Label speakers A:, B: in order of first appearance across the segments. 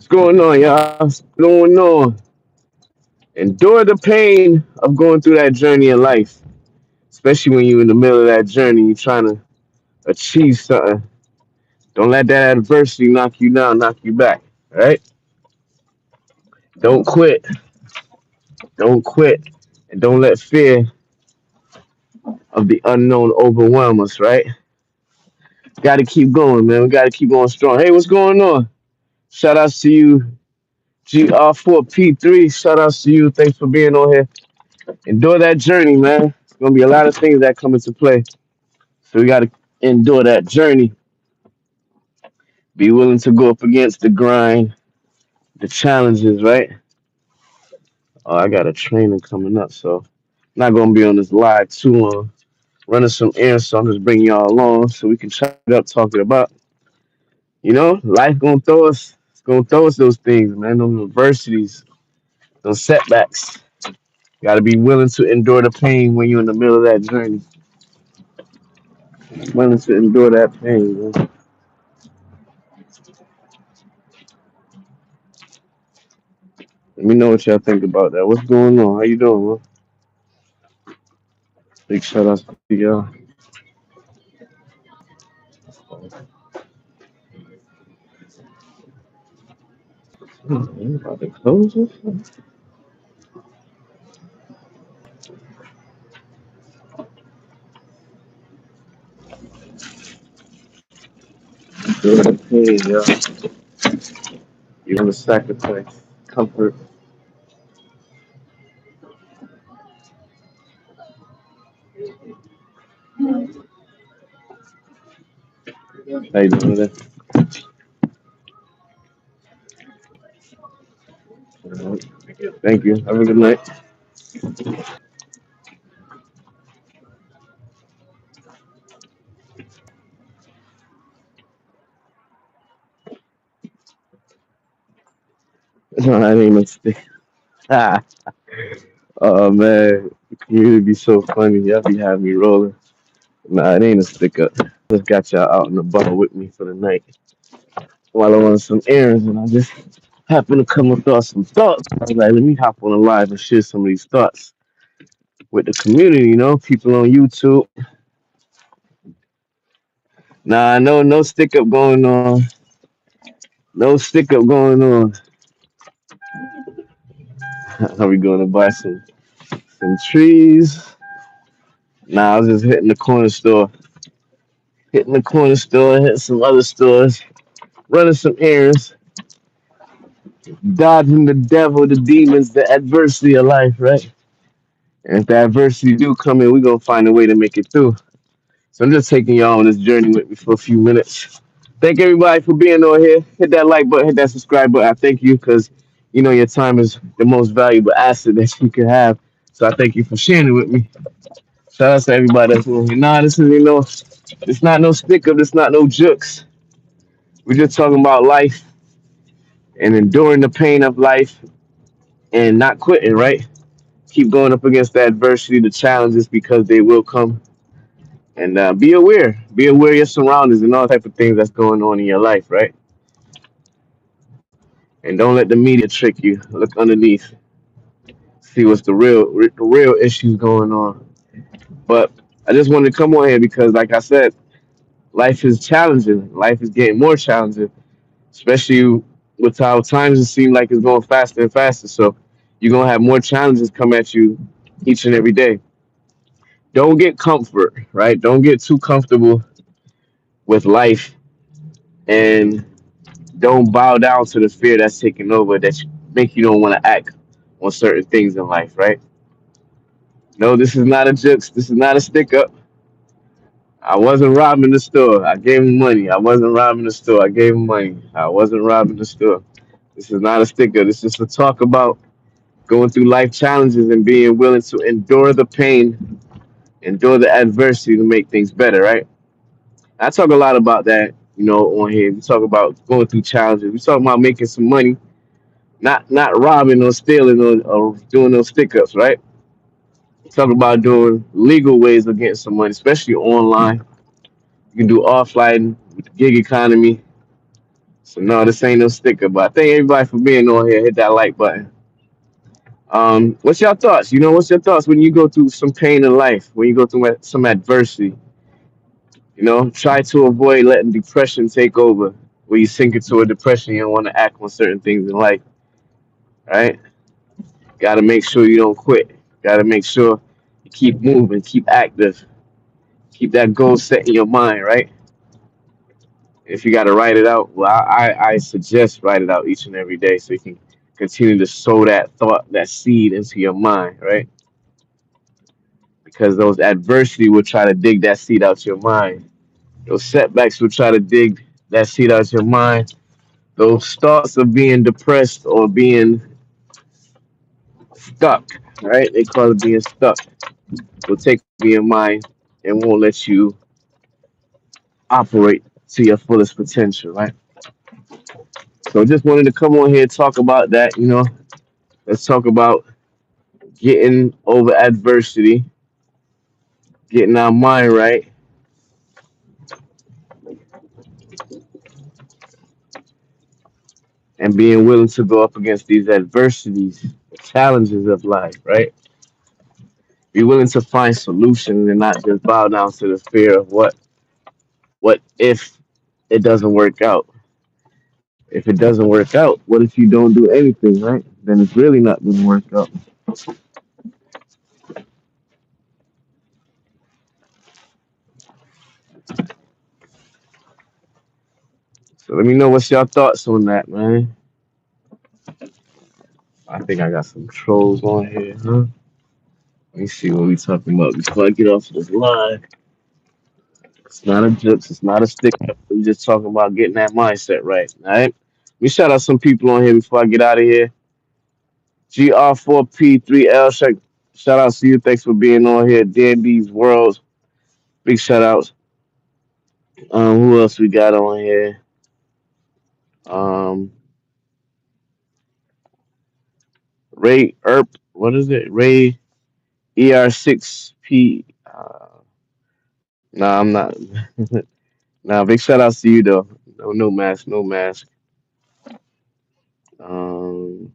A: What's going on, y'all? What's going on? Endure the pain of going through that journey in life, especially when you're in the middle of that journey, you're trying to achieve something. Don't let that adversity knock you down, knock you back. All right? Don't quit. Don't quit. And don't let fear of the unknown overwhelm us, right? Got to keep going, man. We got to keep going strong. Hey, what's going on? Shout outs to you, GR4P3. Shout outs to you. Thanks for being on here. Endure that journey, man. It's going to be a lot of things that come into play. So we got to endure that journey. Be willing to go up against the grind, the challenges, right? Oh, I got a training coming up, so I'm not going to be on this live too long. Running some errands, so I'm just bringing y'all along so we can chat it up, talking about, life going to throw us. It's going to throw us those things, man, those adversities, those setbacks. Got to be willing to endure the pain when you're in the middle of that journey. Willing to endure that pain, man. Let me know what y'all think about that. What's going on? How you doing, man? Big shout outs to y'all. About to close this? Hey, y'all. You want to sacrifice comfort. How you doing today? All right. Thank you. Have a good night. No, that ain't no stick. Oh man, the community be so funny. Y'all be having me rolling. Nah, it ain't a stick up. Just got y'all out in the bar with me for the night while I run some errands, and I just happened to come across some thoughts. I was like, let me hop on the live and share some of these thoughts with the community. People on YouTube. Nah, no stick up going on. No stick up going on. Are we going to buy some trees? Nah, I was just hitting the corner store, hitting some other stores, running some errands, dodging the devil, the demons, the adversity of life, right? And if the adversity do come in, we're gonna find a way to make it through. So I'm just taking y'all on this journey with me for a few minutes. Thank everybody for being on here. Hit that like button, hit that subscribe button. I thank you because your time is the most valuable asset that you can have. So I thank you for sharing it with me. Shout out to everybody that's on here. Nah, this is it's not no stick up, it's not no jokes. We're just talking about life and enduring the pain of life and not quitting, right? Keep going up against the adversity, the challenges because they will come. And be aware. Be aware of your surroundings and all type of things that's going on in your life, right? And don't let the media trick you. Look underneath, see what's the real issues going on. But I just wanted to come on here because, like I said, life is challenging. Life is getting more challenging, especially with how times seem like it's going faster and faster. So you're gonna have more challenges come at you each and every day. Don't get comfort, right? Don't get too comfortable with life, and don't bow down to the fear that's taking over make you don't want to act on certain things in life, right? No, this is not a jokes. This is not a stick up. I wasn't robbing the store. I gave him money. I wasn't robbing the store. I gave him money. I wasn't robbing the store. This is not a sticker. This is to talk about going through life challenges and being willing to endure the pain, endure the adversity to make things better, right? I talk a lot about that, on here. We talk about going through challenges. We talk about making some money, not robbing or stealing or doing those stick ups, right? Talk about doing legal ways of getting some money, especially online. You can do offline with the gig economy. So no, this ain't no sticker. But I thank everybody for being on here. Hit that like button. What's your thoughts? What's your thoughts when you go through some pain in life, when you go through some adversity? Try to avoid letting depression take over. Where you sink into a depression, you don't want to act on certain things in life, right? Got to make sure you don't quit. Got to make sure you keep moving, keep active, keep that goal set in your mind, right? If you got to write it out, well, I suggest write it out each and every day so you can continue to sow that thought, that seed into your mind, right? Because those adversity will try to dig that seed out your mind. Those setbacks will try to dig that seed out your mind. Those thoughts of being depressed or being stuck, right? They call it being stuck. Will take your mind and won't let you operate to your fullest potential, right? So just wanted to come on here and talk about that. Let's talk about getting over adversity, getting our mind right, and being willing to go up against these adversities, challenges of life, right? Be willing to find solutions and not just bow down to the fear of what if it doesn't work out. If it doesn't work out, what if you don't do anything, right? Then it's really not going to work out. So let me know what's your thoughts on that, man. I think I got some trolls on here, huh? Let me see what we talking about before I get off this live. It's not a jokes. It's not a stick up. We just talking about getting that mindset right. All right. We shout out some people on here before I get out of here. GR4P3L. Shout out to you. Thanks for being on here. Dandy's Worlds. Big shout outs. Who else we got on here? Um, Ray Erp. What is it? Ray ER6P. Nah, I'm not. Nah, big shout outs to you though. No, no mask, no mask. Um,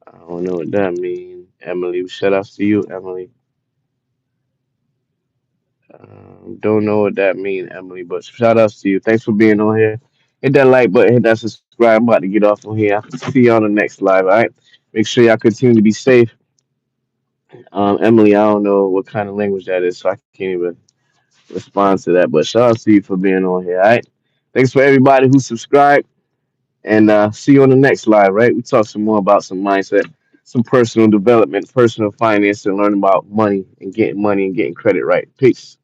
A: I don't know what that means. Emily, shout outs to you, Emily. Don't know what that means, Emily, but shout outs to you. Thanks for being on here. Hit that like button, hit that subscribe. I'm about to get off on here. I'll see you on the next live, all right? Make sure y'all continue to be safe. Emily, I don't know what kind of language that is, so I can't even respond to that. But shout out to you for being on here, all right? Thanks for everybody who subscribed, and see you on the next live, right? We talk some more about some mindset, some personal development, personal finance, and learning about money and getting credit right. Peace.